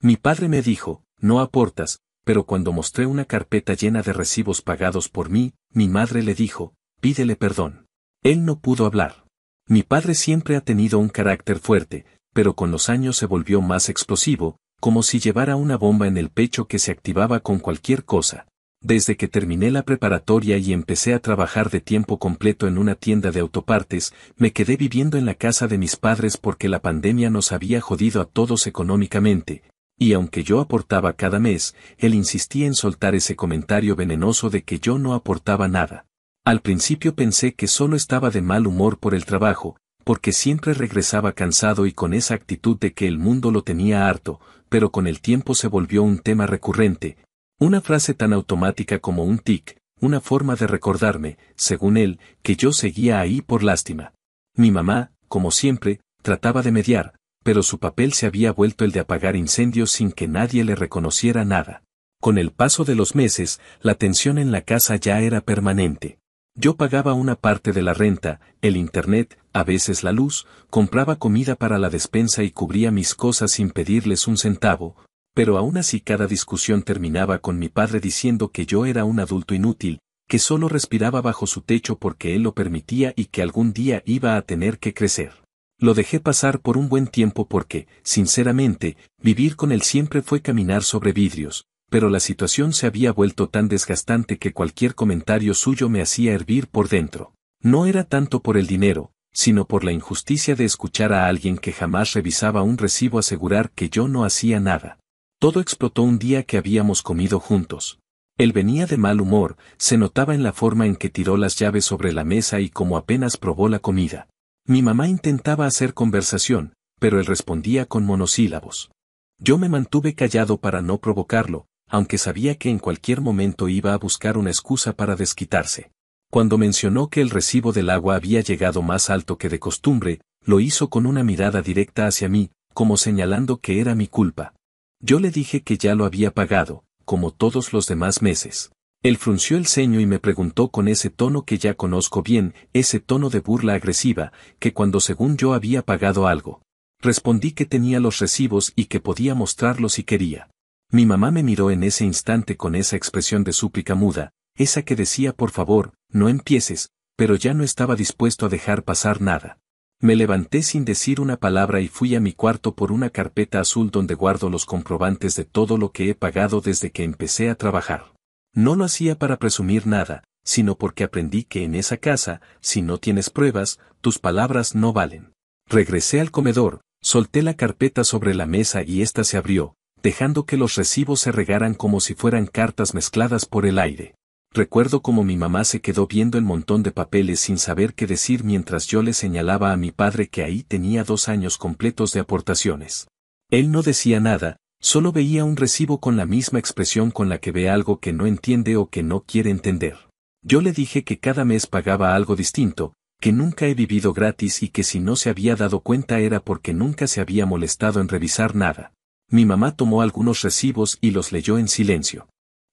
Mi padre me dijo, no aportas, pero cuando mostré una carpeta llena de recibos pagados por mí, mi madre le dijo, pídele perdón. Él no pudo hablar. Mi padre siempre ha tenido un carácter fuerte, pero con los años se volvió más explosivo, como si llevara una bomba en el pecho que se activaba con cualquier cosa. Desde que terminé la preparatoria y empecé a trabajar de tiempo completo en una tienda de autopartes, me quedé viviendo en la casa de mis padres porque la pandemia nos había jodido a todos económicamente, y aunque yo aportaba cada mes, él insistía en soltar ese comentario venenoso de que yo no aportaba nada. Al principio pensé que solo estaba de mal humor por el trabajo, porque siempre regresaba cansado y con esa actitud de que el mundo lo tenía harto, pero con el tiempo se volvió un tema recurrente, una frase tan automática como un tic, una forma de recordarme, según él, que yo seguía ahí por lástima. Mi mamá, como siempre, trataba de mediar, pero su papel se había vuelto el de apagar incendios sin que nadie le reconociera nada. Con el paso de los meses, la tensión en la casa ya era permanente. Yo pagaba una parte de la renta, el internet, a veces la luz, compraba comida para la despensa y cubría mis cosas sin pedirles un centavo, pero aún así cada discusión terminaba con mi padre diciendo que yo era un adulto inútil, que solo respiraba bajo su techo porque él lo permitía y que algún día iba a tener que crecer. Lo dejé pasar por un buen tiempo porque, sinceramente, vivir con él siempre fue caminar sobre vidrios, pero la situación se había vuelto tan desgastante que cualquier comentario suyo me hacía hervir por dentro. No era tanto por el dinero, sino por la injusticia de escuchar a alguien que jamás revisaba un recibo asegurar que yo no hacía nada. Todo explotó un día que habíamos comido juntos. Él venía de mal humor, se notaba en la forma en que tiró las llaves sobre la mesa y como apenas probó la comida. Mi mamá intentaba hacer conversación, pero él respondía con monosílabos. Yo me mantuve callado para no provocarlo, aunque sabía que en cualquier momento iba a buscar una excusa para desquitarse. Cuando mencionó que el recibo del agua había llegado más alto que de costumbre, lo hizo con una mirada directa hacia mí, como señalando que era mi culpa. Yo le dije que ya lo había pagado, como todos los demás meses. Él frunció el ceño y me preguntó con ese tono que ya conozco bien, ese tono de burla agresiva, que cuando según yo había pagado algo. Respondí que tenía los recibos y que podía mostrarlos si quería. Mi mamá me miró en ese instante con esa expresión de súplica muda, esa que decía por favor, no empieces, pero ya no estaba dispuesto a dejar pasar nada. Me levanté sin decir una palabra y fui a mi cuarto por una carpeta azul donde guardo los comprobantes de todo lo que he pagado desde que empecé a trabajar. No lo hacía para presumir nada, sino porque aprendí que en esa casa, si no tienes pruebas, tus palabras no valen. Regresé al comedor, solté la carpeta sobre la mesa y ésta se abrió, dejando que los recibos se regaran como si fueran cartas mezcladas por el aire. Recuerdo cómo mi mamá se quedó viendo el montón de papeles sin saber qué decir mientras yo le señalaba a mi padre que ahí tenía 2 años completos de aportaciones. Él no decía nada, solo veía un recibo con la misma expresión con la que ve algo que no entiende o que no quiere entender. Yo le dije que cada mes pagaba algo distinto, que nunca he vivido gratis y que si no se había dado cuenta era porque nunca se había molestado en revisar nada. Mi mamá tomó algunos recibos y los leyó en silencio.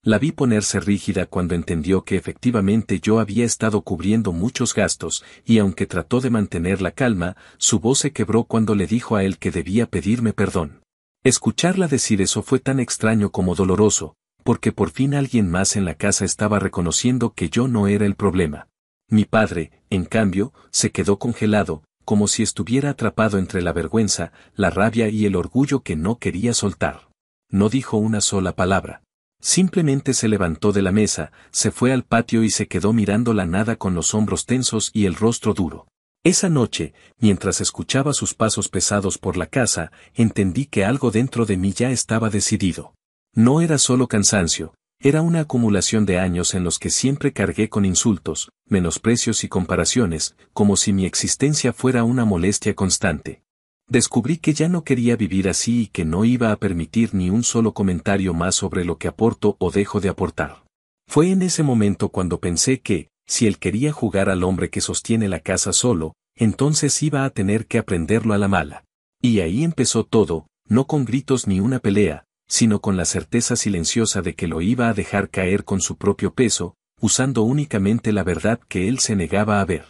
La vi ponerse rígida cuando entendió que efectivamente yo había estado cubriendo muchos gastos, y aunque trató de mantener la calma, su voz se quebró cuando le dijo a él que debía pedirme perdón. Escucharla decir eso fue tan extraño como doloroso, porque por fin alguien más en la casa estaba reconociendo que yo no era el problema. Mi padre, en cambio, se quedó congelado, como si estuviera atrapado entre la vergüenza, la rabia y el orgullo que no quería soltar. No dijo una sola palabra. Simplemente se levantó de la mesa, se fue al patio y se quedó mirando la nada con los hombros tensos y el rostro duro. Esa noche, mientras escuchaba sus pasos pesados por la casa, entendí que algo dentro de mí ya estaba decidido. No era solo cansancio, era una acumulación de años en los que siempre cargué con insultos, menosprecios y comparaciones, como si mi existencia fuera una molestia constante. Descubrí que ya no quería vivir así y que no iba a permitir ni un solo comentario más sobre lo que aporto o dejo de aportar. Fue en ese momento cuando pensé que, si él quería jugar al hombre que sostiene la casa solo, entonces iba a tener que aprenderlo a la mala. Y ahí empezó todo, no con gritos ni una pelea, sino con la certeza silenciosa de que lo iba a dejar caer con su propio peso, usando únicamente la verdad que él se negaba a ver.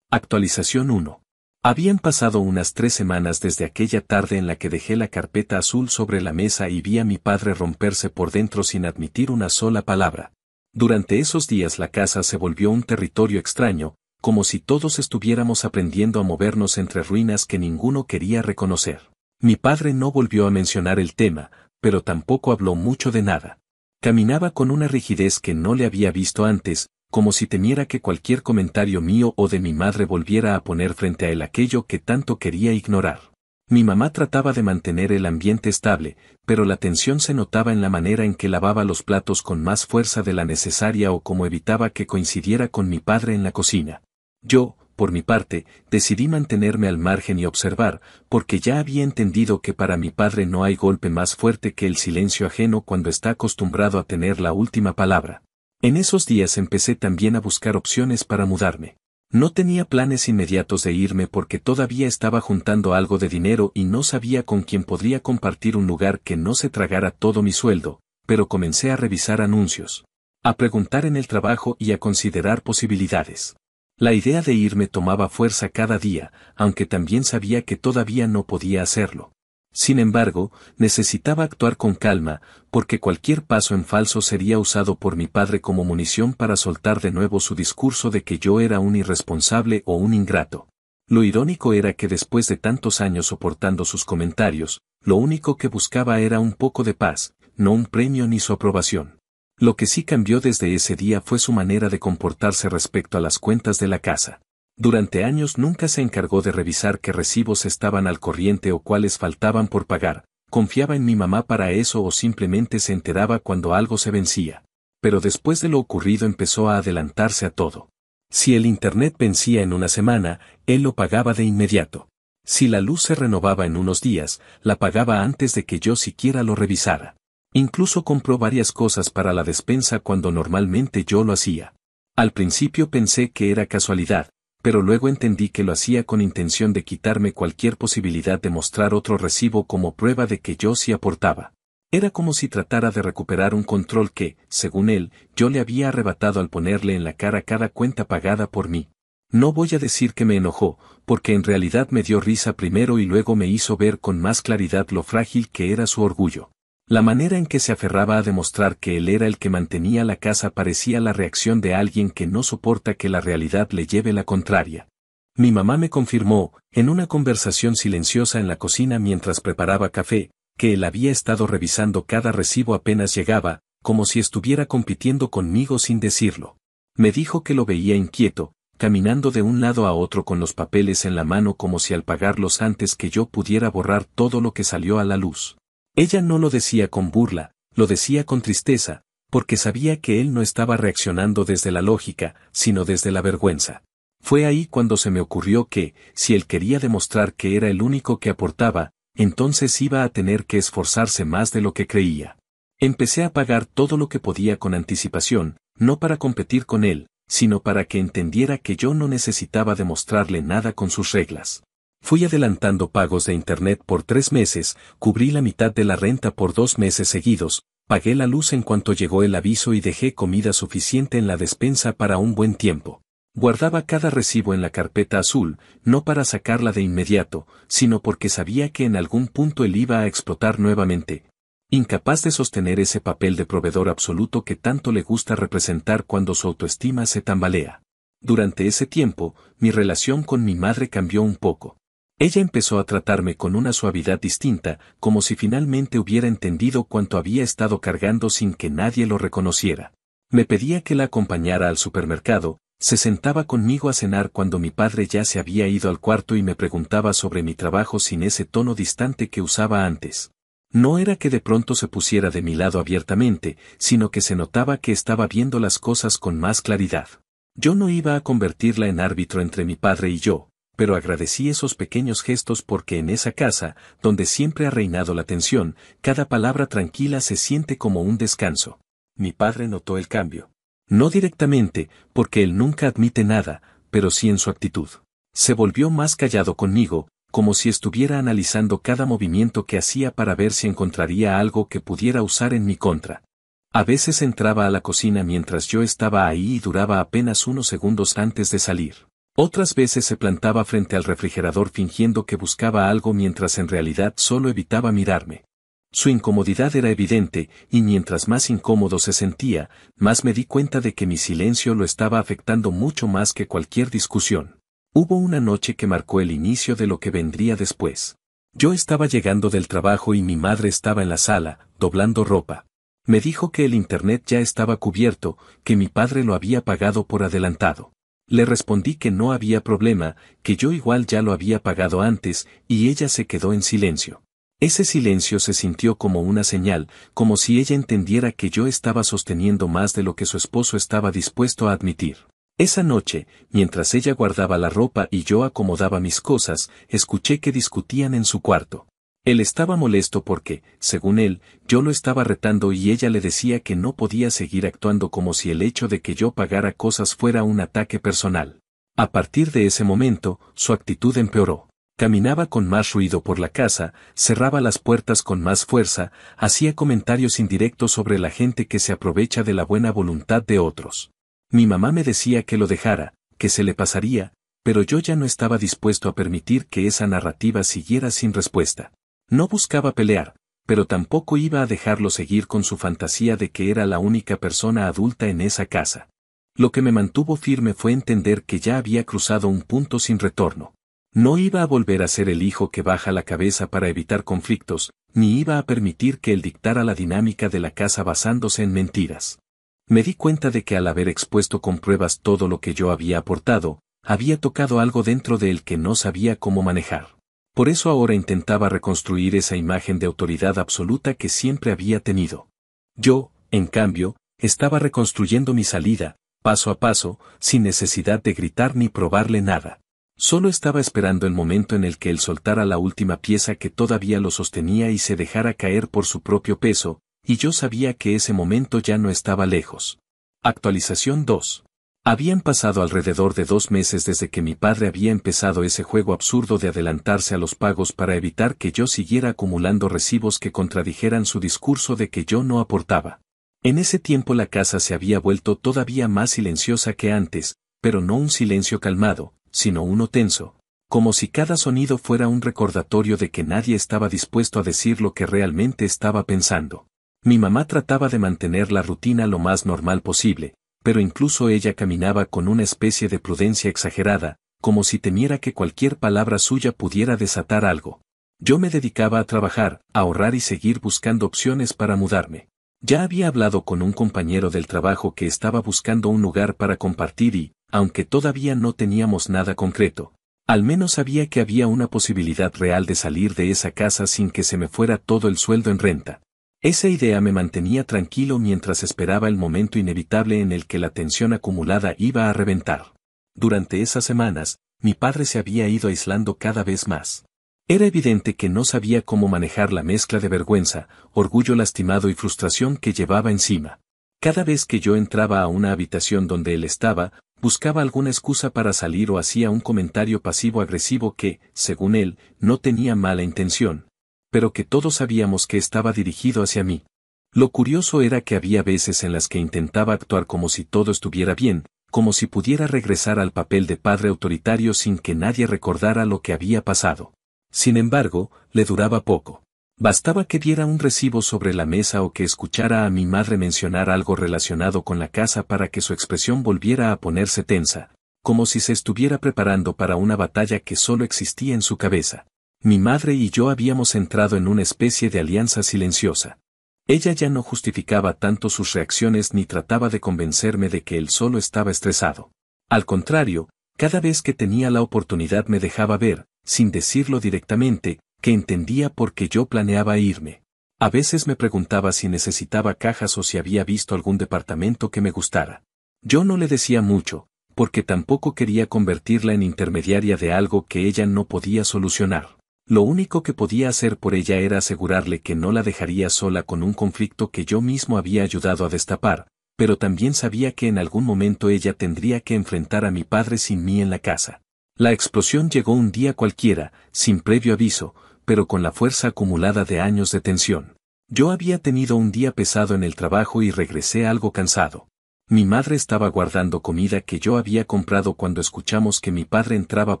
Actualización 1. Habían pasado unas 3 semanas desde aquella tarde en la que dejé la carpeta azul sobre la mesa y vi a mi padre romperse por dentro sin admitir una sola palabra. Durante esos días la casa se volvió un territorio extraño, como si todos estuviéramos aprendiendo a movernos entre ruinas que ninguno quería reconocer. Mi padre no volvió a mencionar el tema, pero tampoco habló mucho de nada. Caminaba con una rigidez que no le había visto antes, como si temiera que cualquier comentario mío o de mi madre volviera a poner frente a él aquello que tanto quería ignorar. Mi mamá trataba de mantener el ambiente estable, pero la tensión se notaba en la manera en que lavaba los platos con más fuerza de la necesaria o como evitaba que coincidiera con mi padre en la cocina. Yo, por mi parte, decidí mantenerme al margen y observar, porque ya había entendido que para mi padre no hay golpe más fuerte que el silencio ajeno cuando está acostumbrado a tener la última palabra. En esos días empecé también a buscar opciones para mudarme. No tenía planes inmediatos de irme porque todavía estaba juntando algo de dinero y no sabía con quién podría compartir un lugar que no se tragara todo mi sueldo, pero comencé a revisar anuncios, a preguntar en el trabajo y a considerar posibilidades. La idea de irme tomaba fuerza cada día, aunque también sabía que todavía no podía hacerlo. Sin embargo, necesitaba actuar con calma, porque cualquier paso en falso sería usado por mi padre como munición para soltar de nuevo su discurso de que yo era un irresponsable o un ingrato. Lo irónico era que después de tantos años soportando sus comentarios, lo único que buscaba era un poco de paz, no un premio ni su aprobación. Lo que sí cambió desde ese día fue su manera de comportarse respecto a las cuentas de la casa. Durante años nunca se encargó de revisar qué recibos estaban al corriente o cuáles faltaban por pagar, confiaba en mi mamá para eso o simplemente se enteraba cuando algo se vencía. Pero después de lo ocurrido empezó a adelantarse a todo. Si el internet vencía en una semana, él lo pagaba de inmediato. Si la luz se renovaba en unos días, la pagaba antes de que yo siquiera lo revisara. Incluso compró varias cosas para la despensa cuando normalmente yo lo hacía. Al principio pensé que era casualidad, pero luego entendí que lo hacía con intención de quitarme cualquier posibilidad de mostrar otro recibo como prueba de que yo sí aportaba. Era como si tratara de recuperar un control que, según él, yo le había arrebatado al ponerle en la cara cada cuenta pagada por mí. No voy a decir que me enojó, porque en realidad me dio risa primero y luego me hizo ver con más claridad lo frágil que era su orgullo. La manera en que se aferraba a demostrar que él era el que mantenía la casa parecía la reacción de alguien que no soporta que la realidad le lleve la contraria. Mi mamá me confirmó, en una conversación silenciosa en la cocina mientras preparaba café, que él había estado revisando cada recibo apenas llegaba, como si estuviera compitiendo conmigo sin decirlo. Me dijo que lo veía inquieto, caminando de un lado a otro con los papeles en la mano como si al pagarlos antes que yo pudiera borrar todo lo que salió a la luz. Ella no lo decía con burla, lo decía con tristeza, porque sabía que él no estaba reaccionando desde la lógica, sino desde la vergüenza. Fue ahí cuando se me ocurrió que, si él quería demostrar que era el único que aportaba, entonces iba a tener que esforzarse más de lo que creía. Empecé a pagar todo lo que podía con anticipación, no para competir con él, sino para que entendiera que yo no necesitaba demostrarle nada con sus reglas. Fui adelantando pagos de internet por 3 meses, cubrí la mitad de la renta por 2 meses seguidos, pagué la luz en cuanto llegó el aviso y dejé comida suficiente en la despensa para un buen tiempo. Guardaba cada recibo en la carpeta azul, no para sacarla de inmediato, sino porque sabía que en algún punto él iba a explotar nuevamente. Incapaz de sostener ese papel de proveedor absoluto que tanto le gusta representar cuando su autoestima se tambalea. Durante ese tiempo, mi relación con mi madre cambió un poco. Ella empezó a tratarme con una suavidad distinta, como si finalmente hubiera entendido cuánto había estado cargando sin que nadie lo reconociera. Me pedía que la acompañara al supermercado, se sentaba conmigo a cenar cuando mi padre ya se había ido al cuarto y me preguntaba sobre mi trabajo sin ese tono distante que usaba antes. No era que de pronto se pusiera de mi lado abiertamente, sino que se notaba que estaba viendo las cosas con más claridad. Yo no iba a convertirla en árbitro entre mi padre y yo, pero agradecí esos pequeños gestos porque en esa casa, donde siempre ha reinado la tensión, cada palabra tranquila se siente como un descanso. Mi padre notó el cambio. No directamente, porque él nunca admite nada, pero sí en su actitud. Se volvió más callado conmigo, como si estuviera analizando cada movimiento que hacía para ver si encontraría algo que pudiera usar en mi contra. A veces entraba a la cocina mientras yo estaba ahí y duraba apenas unos segundos antes de salir. Otras veces se plantaba frente al refrigerador fingiendo que buscaba algo mientras en realidad solo evitaba mirarme. Su incomodidad era evidente, y mientras más incómodo se sentía, más me di cuenta de que mi silencio lo estaba afectando mucho más que cualquier discusión. Hubo una noche que marcó el inicio de lo que vendría después. Yo estaba llegando del trabajo y mi madre estaba en la sala, doblando ropa. Me dijo que el internet ya estaba cubierto, que mi padre lo había pagado por adelantado. Le respondí que no había problema, que yo igual ya lo había pagado antes, y ella se quedó en silencio. Ese silencio se sintió como una señal, como si ella entendiera que yo estaba sosteniendo más de lo que su esposo estaba dispuesto a admitir. Esa noche, mientras ella guardaba la ropa y yo acomodaba mis cosas, escuché que discutían en su cuarto. Él estaba molesto porque, según él, yo lo estaba retando y ella le decía que no podía seguir actuando como si el hecho de que yo pagara cosas fuera un ataque personal. A partir de ese momento, su actitud empeoró. Caminaba con más ruido por la casa, cerraba las puertas con más fuerza, hacía comentarios indirectos sobre la gente que se aprovecha de la buena voluntad de otros. Mi mamá me decía que lo dejara, que se le pasaría, pero yo ya no estaba dispuesto a permitir que esa narrativa siguiera sin respuesta. No buscaba pelear, pero tampoco iba a dejarlo seguir con su fantasía de que era la única persona adulta en esa casa. Lo que me mantuvo firme fue entender que ya había cruzado un punto sin retorno. No iba a volver a ser el hijo que baja la cabeza para evitar conflictos, ni iba a permitir que él dictara la dinámica de la casa basándose en mentiras. Me di cuenta de que al haber expuesto con pruebas todo lo que yo había aportado, había tocado algo dentro de él que no sabía cómo manejar. Por eso ahora intentaba reconstruir esa imagen de autoridad absoluta que siempre había tenido. Yo, en cambio, estaba reconstruyendo mi salida, paso a paso, sin necesidad de gritar ni probarle nada. Solo estaba esperando el momento en el que él soltara la última pieza que todavía lo sostenía y se dejara caer por su propio peso, y yo sabía que ese momento ya no estaba lejos. Actualización 2. Habían pasado alrededor de 2 meses desde que mi padre había empezado ese juego absurdo de adelantarse a los pagos para evitar que yo siguiera acumulando recibos que contradijeran su discurso de que yo no aportaba. En ese tiempo la casa se había vuelto todavía más silenciosa que antes, pero no un silencio calmado, sino uno tenso, como si cada sonido fuera un recordatorio de que nadie estaba dispuesto a decir lo que realmente estaba pensando. Mi mamá trataba de mantener la rutina lo más normal posible, pero incluso ella caminaba con una especie de prudencia exagerada, como si temiera que cualquier palabra suya pudiera desatar algo. Yo me dedicaba a trabajar, a ahorrar y seguir buscando opciones para mudarme. Ya había hablado con un compañero del trabajo que estaba buscando un lugar para compartir y, aunque todavía no teníamos nada concreto, al menos sabía que había una posibilidad real de salir de esa casa sin que se me fuera todo el sueldo en renta. Esa idea me mantenía tranquilo mientras esperaba el momento inevitable en el que la tensión acumulada iba a reventar. Durante esas semanas, mi padre se había ido aislando cada vez más. Era evidente que no sabía cómo manejar la mezcla de vergüenza, orgullo lastimado y frustración que llevaba encima. Cada vez que yo entraba a una habitación donde él estaba, buscaba alguna excusa para salir o hacía un comentario pasivo-agresivo que, según él, no tenía mala intención, pero que todos sabíamos que estaba dirigido hacia mí. Lo curioso era que había veces en las que intentaba actuar como si todo estuviera bien, como si pudiera regresar al papel de padre autoritario sin que nadie recordara lo que había pasado. Sin embargo, le duraba poco. Bastaba que diera un recibo sobre la mesa o que escuchara a mi madre mencionar algo relacionado con la casa para que su expresión volviera a ponerse tensa, como si se estuviera preparando para una batalla que solo existía en su cabeza. Mi madre y yo habíamos entrado en una especie de alianza silenciosa. Ella ya no justificaba tanto sus reacciones ni trataba de convencerme de que él solo estaba estresado. Al contrario, cada vez que tenía la oportunidad me dejaba ver, sin decirlo directamente, que entendía por qué yo planeaba irme. A veces me preguntaba si necesitaba cajas o si había visto algún departamento que me gustara. Yo no le decía mucho, porque tampoco quería convertirla en intermediaria de algo que ella no podía solucionar. Lo único que podía hacer por ella era asegurarle que no la dejaría sola con un conflicto que yo mismo había ayudado a destapar, pero también sabía que en algún momento ella tendría que enfrentar a mi padre sin mí en la casa. La explosión llegó un día cualquiera, sin previo aviso, pero con la fuerza acumulada de años de tensión. Yo había tenido un día pesado en el trabajo y regresé algo cansado. Mi madre estaba guardando comida que yo había comprado cuando escuchamos que mi padre entraba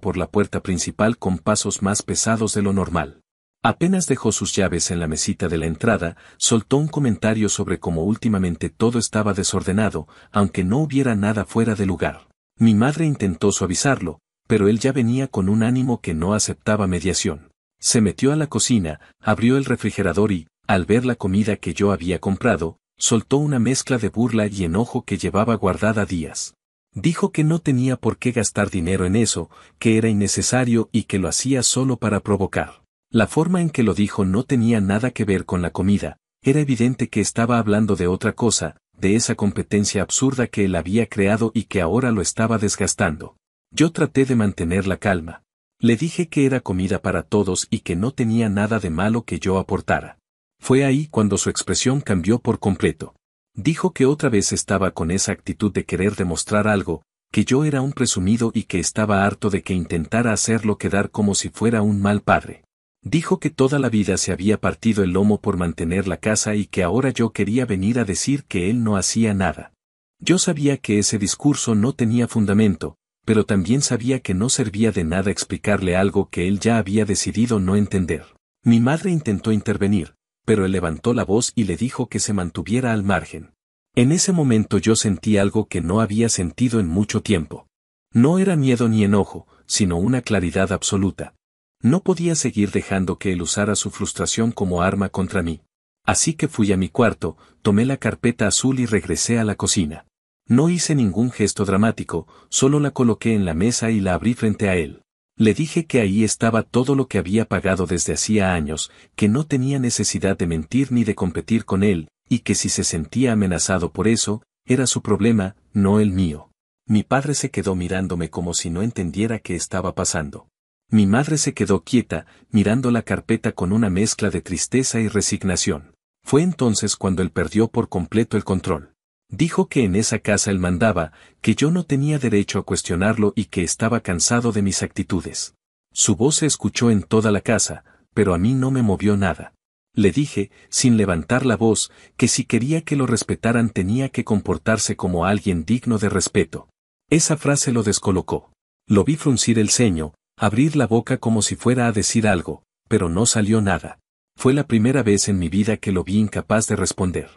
por la puerta principal con pasos más pesados de lo normal. Apenas dejó sus llaves en la mesita de la entrada, soltó un comentario sobre cómo últimamente todo estaba desordenado, aunque no hubiera nada fuera de lugar. Mi madre intentó suavizarlo, pero él ya venía con un ánimo que no aceptaba mediación. Se metió a la cocina, abrió el refrigerador y, al ver la comida que yo había comprado, soltó una mezcla de burla y enojo que llevaba guardada días. Dijo que no tenía por qué gastar dinero en eso, que era innecesario y que lo hacía solo para provocar. La forma en que lo dijo no tenía nada que ver con la comida, era evidente que estaba hablando de otra cosa, de esa competencia absurda que él había creado y que ahora lo estaba desgastando. Yo traté de mantener la calma. Le dije que era comida para todos y que no tenía nada de malo que yo aportara. Fue ahí cuando su expresión cambió por completo. Dijo que otra vez estaba con esa actitud de querer demostrar algo, que yo era un presumido y que estaba harto de que intentara hacerlo quedar como si fuera un mal padre. Dijo que toda la vida se había partido el lomo por mantener la casa y que ahora yo quería venir a decir que él no hacía nada. Yo sabía que ese discurso no tenía fundamento, pero también sabía que no servía de nada explicarle algo que él ya había decidido no entender. Mi madre intentó intervenir, pero él levantó la voz y le dijo que se mantuviera al margen. En ese momento yo sentí algo que no había sentido en mucho tiempo. No era miedo ni enojo, sino una claridad absoluta. No podía seguir dejando que él usara su frustración como arma contra mí. Así que fui a mi cuarto, tomé la carpeta azul y regresé a la cocina. No hice ningún gesto dramático, solo la coloqué en la mesa y la abrí frente a él. Le dije que ahí estaba todo lo que había pagado desde hacía años, que no tenía necesidad de mentir ni de competir con él, y que si se sentía amenazado por eso, era su problema, no el mío. Mi padre se quedó mirándome como si no entendiera qué estaba pasando. Mi madre se quedó quieta, mirando la carpeta con una mezcla de tristeza y resignación. Fue entonces cuando él perdió por completo el control. Dijo que en esa casa él mandaba, que yo no tenía derecho a cuestionarlo y que estaba cansado de mis actitudes. Su voz se escuchó en toda la casa, pero a mí no me movió nada. Le dije, sin levantar la voz, que si quería que lo respetaran tenía que comportarse como alguien digno de respeto. Esa frase lo descolocó. Lo vi fruncir el ceño, abrir la boca como si fuera a decir algo, pero no salió nada. Fue la primera vez en mi vida que lo vi incapaz de responder.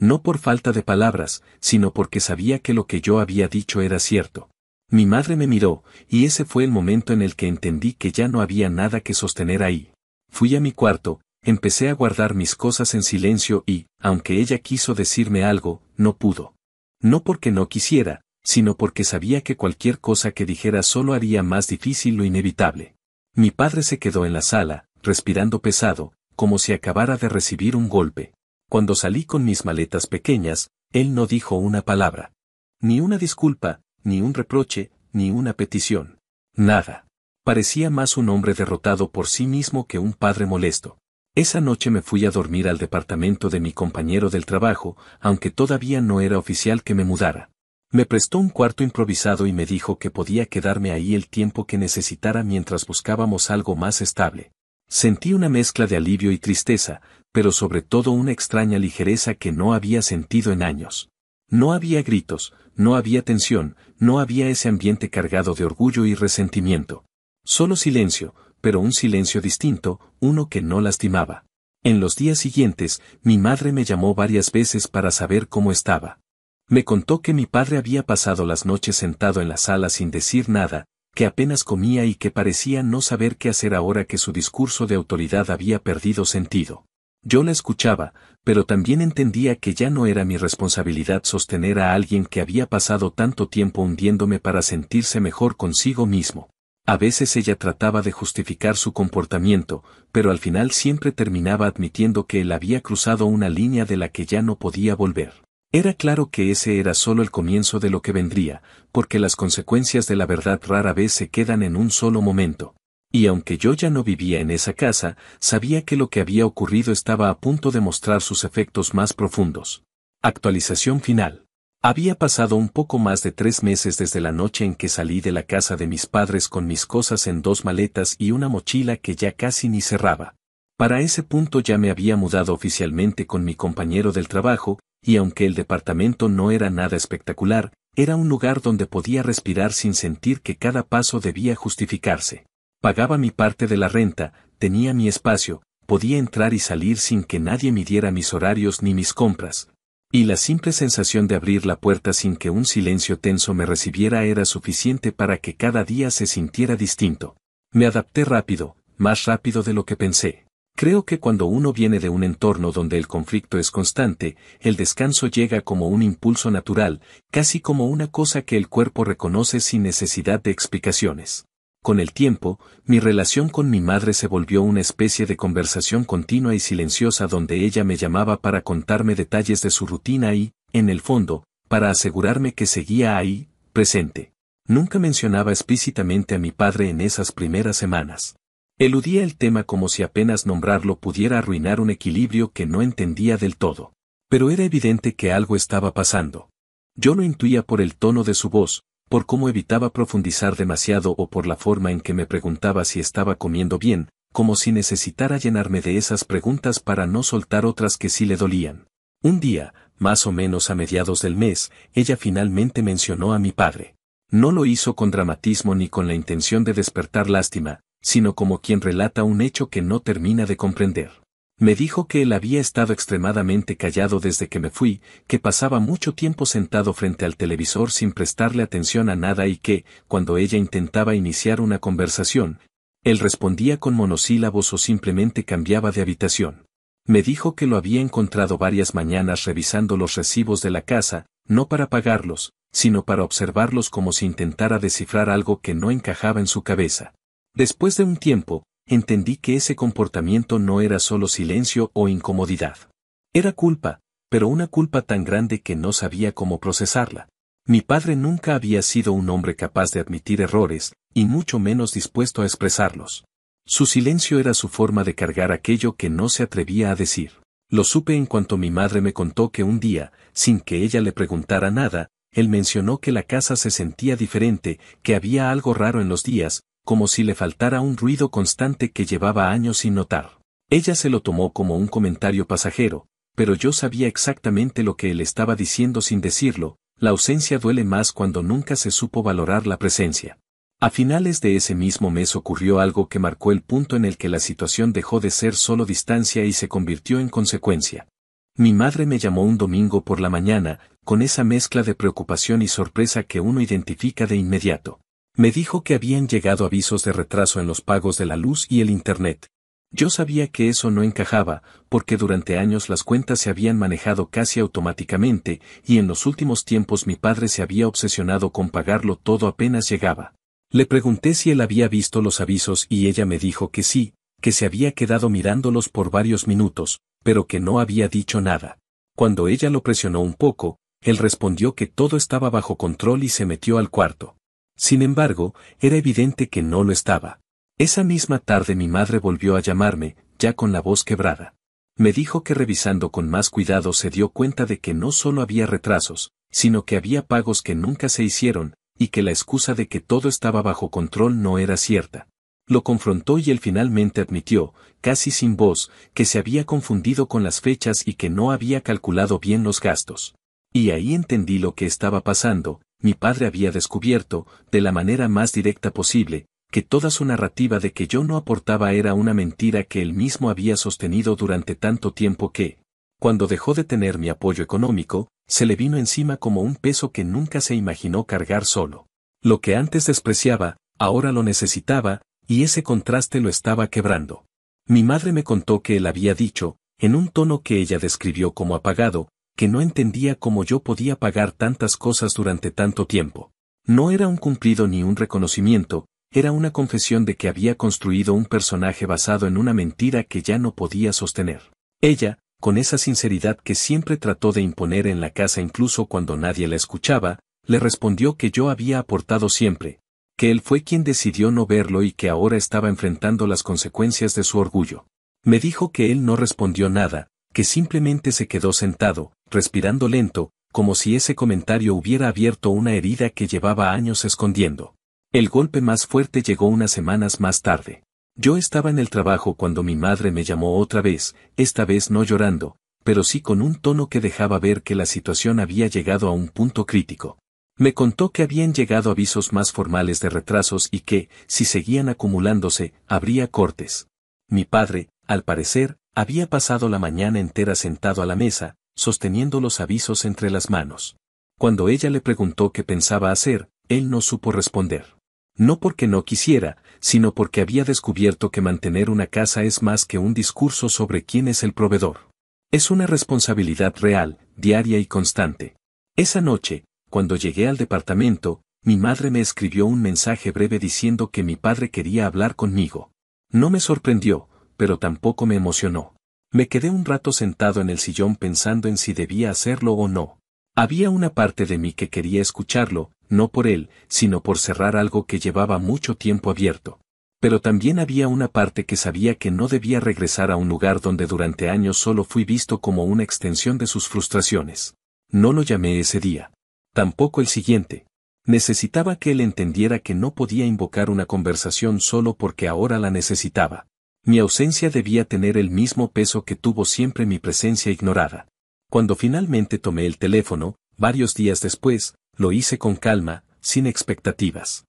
No por falta de palabras, sino porque sabía que lo que yo había dicho era cierto. Mi madre me miró, y ese fue el momento en el que entendí que ya no había nada que sostener ahí. Fui a mi cuarto, empecé a guardar mis cosas en silencio y, aunque ella quiso decirme algo, no pudo. No porque no quisiera, sino porque sabía que cualquier cosa que dijera solo haría más difícil lo inevitable. Mi padre se quedó en la sala, respirando pesado, como si acabara de recibir un golpe. Cuando salí con mis maletas pequeñas, él no dijo una palabra. Ni una disculpa, ni un reproche, ni una petición. Nada. Parecía más un hombre derrotado por sí mismo que un padre molesto. Esa noche me fui a dormir al departamento de mi compañero del trabajo, aunque todavía no era oficial que me mudara. Me prestó un cuarto improvisado y me dijo que podía quedarme ahí el tiempo que necesitara mientras buscábamos algo más estable. Sentí una mezcla de alivio y tristeza, pero sobre todo una extraña ligereza que no había sentido en años. No había gritos, no había tensión, no había ese ambiente cargado de orgullo y resentimiento. Solo silencio, pero un silencio distinto, uno que no lastimaba. En los días siguientes, mi madre me llamó varias veces para saber cómo estaba. Me contó que mi padre había pasado las noches sentado en la sala sin decir nada, que apenas comía y que parecía no saber qué hacer ahora que su discurso de autoridad había perdido sentido. Yo la escuchaba, pero también entendía que ya no era mi responsabilidad sostener a alguien que había pasado tanto tiempo hundiéndome para sentirse mejor consigo mismo. A veces ella trataba de justificar su comportamiento, pero al final siempre terminaba admitiendo que él había cruzado una línea de la que ya no podía volver. Era claro que ese era solo el comienzo de lo que vendría, porque las consecuencias de la verdad rara vez se quedan en un solo momento. Y aunque yo ya no vivía en esa casa, sabía que lo que había ocurrido estaba a punto de mostrar sus efectos más profundos. Actualización final. Había pasado un poco más de 3 meses desde la noche en que salí de la casa de mis padres con mis cosas en 2 maletas y una mochila que ya casi ni cerraba. Para ese punto ya me había mudado oficialmente con mi compañero del trabajo, y aunque el departamento no era nada espectacular, era un lugar donde podía respirar sin sentir que cada paso debía justificarse. Pagaba mi parte de la renta, tenía mi espacio, podía entrar y salir sin que nadie midiera mis horarios ni mis compras. Y la simple sensación de abrir la puerta sin que un silencio tenso me recibiera era suficiente para que cada día se sintiera distinto. Me adapté rápido, más rápido de lo que pensé. Creo que cuando uno viene de un entorno donde el conflicto es constante, el descanso llega como un impulso natural, casi como una cosa que el cuerpo reconoce sin necesidad de explicaciones. Con el tiempo, mi relación con mi madre se volvió una especie de conversación continua y silenciosa donde ella me llamaba para contarme detalles de su rutina y, en el fondo, para asegurarme que seguía ahí, presente. Nunca mencionaba explícitamente a mi padre en esas primeras semanas. Eludía el tema como si apenas nombrarlo pudiera arruinar un equilibrio que no entendía del todo. Pero era evidente que algo estaba pasando. Yo lo intuía por el tono de su voz, por cómo evitaba profundizar demasiado o por la forma en que me preguntaba si estaba comiendo bien, como si necesitara llenarme de esas preguntas para no soltar otras que sí le dolían. Un día, más o menos a mediados del mes, ella finalmente mencionó a mi padre. No lo hizo con dramatismo ni con la intención de despertar lástima, sino como quien relata un hecho que no termina de comprender. Me dijo que él había estado extremadamente callado desde que me fui, que pasaba mucho tiempo sentado frente al televisor sin prestarle atención a nada y que, cuando ella intentaba iniciar una conversación, él respondía con monosílabos o simplemente cambiaba de habitación. Me dijo que lo había encontrado varias mañanas revisando los recibos de la casa, no para pagarlos, sino para observarlos como si intentara descifrar algo que no encajaba en su cabeza. Después de un tiempo, entendí que ese comportamiento no era solo silencio o incomodidad. Era culpa, pero una culpa tan grande que no sabía cómo procesarla. Mi padre nunca había sido un hombre capaz de admitir errores, y mucho menos dispuesto a expresarlos. Su silencio era su forma de cargar aquello que no se atrevía a decir. Lo supe en cuanto mi madre me contó que un día, sin que ella le preguntara nada, él mencionó que la casa se sentía diferente, que había algo raro en los días, como si le faltara un ruido constante que llevaba años sin notar. Ella se lo tomó como un comentario pasajero, pero yo sabía exactamente lo que él estaba diciendo sin decirlo, la ausencia duele más cuando nunca se supo valorar la presencia. A finales de ese mismo mes ocurrió algo que marcó el punto en el que la situación dejó de ser solo distancia y se convirtió en consecuencia. Mi madre me llamó un domingo por la mañana, con esa mezcla de preocupación y sorpresa que uno identifica de inmediato. Me dijo que habían llegado avisos de retraso en los pagos de la luz y el internet. Yo sabía que eso no encajaba, porque durante años las cuentas se habían manejado casi automáticamente, y en los últimos tiempos mi padre se había obsesionado con pagarlo todo apenas llegaba. Le pregunté si él había visto los avisos y ella me dijo que sí, que se había quedado mirándolos por varios minutos, pero que no había dicho nada. Cuando ella lo presionó un poco, él respondió que todo estaba bajo control y se metió al cuarto. Sin embargo, era evidente que no lo estaba. Esa misma tarde mi madre volvió a llamarme, ya con la voz quebrada. Me dijo que revisando con más cuidado se dio cuenta de que no solo había retrasos, sino que había pagos que nunca se hicieron, y que la excusa de que todo estaba bajo control no era cierta. Lo confrontó y él finalmente admitió, casi sin voz, que se había confundido con las fechas y que no había calculado bien los gastos. Y ahí entendí lo que estaba pasando. Mi padre había descubierto, de la manera más directa posible, que toda su narrativa de que yo no aportaba era una mentira que él mismo había sostenido durante tanto tiempo que, cuando dejó de tener mi apoyo económico, se le vino encima como un peso que nunca se imaginó cargar solo. Lo que antes despreciaba, ahora lo necesitaba, y ese contraste lo estaba quebrando. Mi madre me contó que él había dicho, en un tono que ella describió como apagado, que no entendía cómo yo podía pagar tantas cosas durante tanto tiempo. No era un cumplido ni un reconocimiento, era una confesión de que había construido un personaje basado en una mentira que ya no podía sostener. Ella, con esa sinceridad que siempre trató de imponer en la casa incluso cuando nadie la escuchaba, le respondió que yo había aportado siempre, que él fue quien decidió no verlo y que ahora estaba enfrentando las consecuencias de su orgullo. Me dijo que él no respondió nada, que simplemente se quedó sentado, respirando lento, como si ese comentario hubiera abierto una herida que llevaba años escondiendo. El golpe más fuerte llegó unas semanas más tarde. Yo estaba en el trabajo cuando mi madre me llamó otra vez, esta vez no llorando, pero sí con un tono que dejaba ver que la situación había llegado a un punto crítico. Me contó que habían llegado avisos más formales de retrasos y que, si seguían acumulándose, habría cortes. Mi padre, al parecer, había pasado la mañana entera sentado a la mesa, sosteniendo los avisos entre las manos. Cuando ella le preguntó qué pensaba hacer, él no supo responder. No porque no quisiera, sino porque había descubierto que mantener una casa es más que un discurso sobre quién es el proveedor. Es una responsabilidad real, diaria y constante. Esa noche, cuando llegué al departamento, mi madre me escribió un mensaje breve diciendo que mi padre quería hablar conmigo. No me sorprendió, pero tampoco me emocionó. Me quedé un rato sentado en el sillón pensando en si debía hacerlo o no. Había una parte de mí que quería escucharlo, no por él, sino por cerrar algo que llevaba mucho tiempo abierto. Pero también había una parte que sabía que no debía regresar a un lugar donde durante años solo fui visto como una extensión de sus frustraciones. No lo llamé ese día. Tampoco el siguiente. Necesitaba que él entendiera que no podía invocar una conversación solo porque ahora la necesitaba. Mi ausencia debía tener el mismo peso que tuvo siempre mi presencia ignorada. Cuando finalmente tomé el teléfono, varios días después, lo hice con calma, sin expectativas.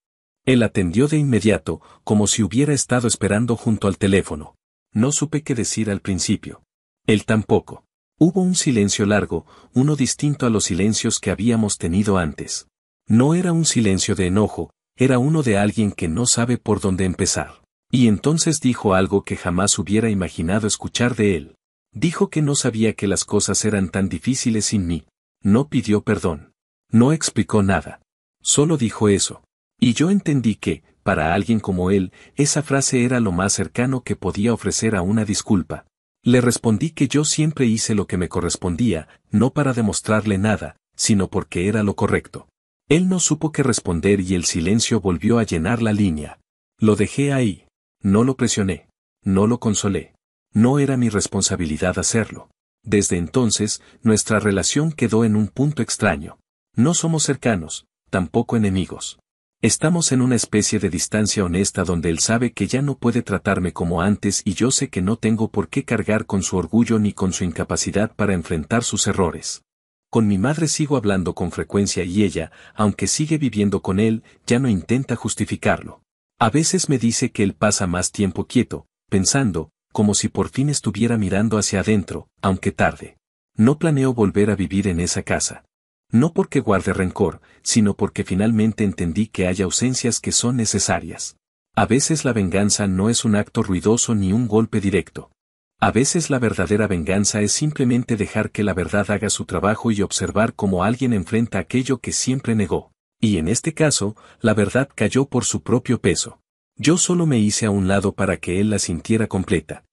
Él atendió de inmediato, como si hubiera estado esperando junto al teléfono. No supe qué decir al principio. Él tampoco. Hubo un silencio largo, uno distinto a los silencios que habíamos tenido antes. No era un silencio de enojo, era uno de alguien que no sabe por dónde empezar. Y entonces dijo algo que jamás hubiera imaginado escuchar de él. Dijo que no sabía que las cosas eran tan difíciles sin mí. No pidió perdón. No explicó nada. Solo dijo eso. Y yo entendí que, para alguien como él, esa frase era lo más cercano que podía ofrecer a una disculpa. Le respondí que yo siempre hice lo que me correspondía, no para demostrarle nada, sino porque era lo correcto. Él no supo qué responder y el silencio volvió a llenar la línea. Lo dejé ahí. No lo presioné. No lo consolé. No era mi responsabilidad hacerlo. Desde entonces, nuestra relación quedó en un punto extraño. No somos cercanos, tampoco enemigos. Estamos en una especie de distancia honesta donde él sabe que ya no puede tratarme como antes y yo sé que no tengo por qué cargar con su orgullo ni con su incapacidad para enfrentar sus errores. Con mi madre sigo hablando con frecuencia y ella, aunque sigue viviendo con él, ya no intenta justificarlo. A veces me dice que él pasa más tiempo quieto, pensando, como si por fin estuviera mirando hacia adentro, aunque tarde. No planeo volver a vivir en esa casa. No porque guarde rencor, sino porque finalmente entendí que hay ausencias que son necesarias. A veces la venganza no es un acto ruidoso ni un golpe directo. A veces la verdadera venganza es simplemente dejar que la verdad haga su trabajo y observar cómo alguien enfrenta aquello que siempre negó. Y en este caso, la verdad cayó por su propio peso. Yo solo me hice a un lado para que él la sintiera completa.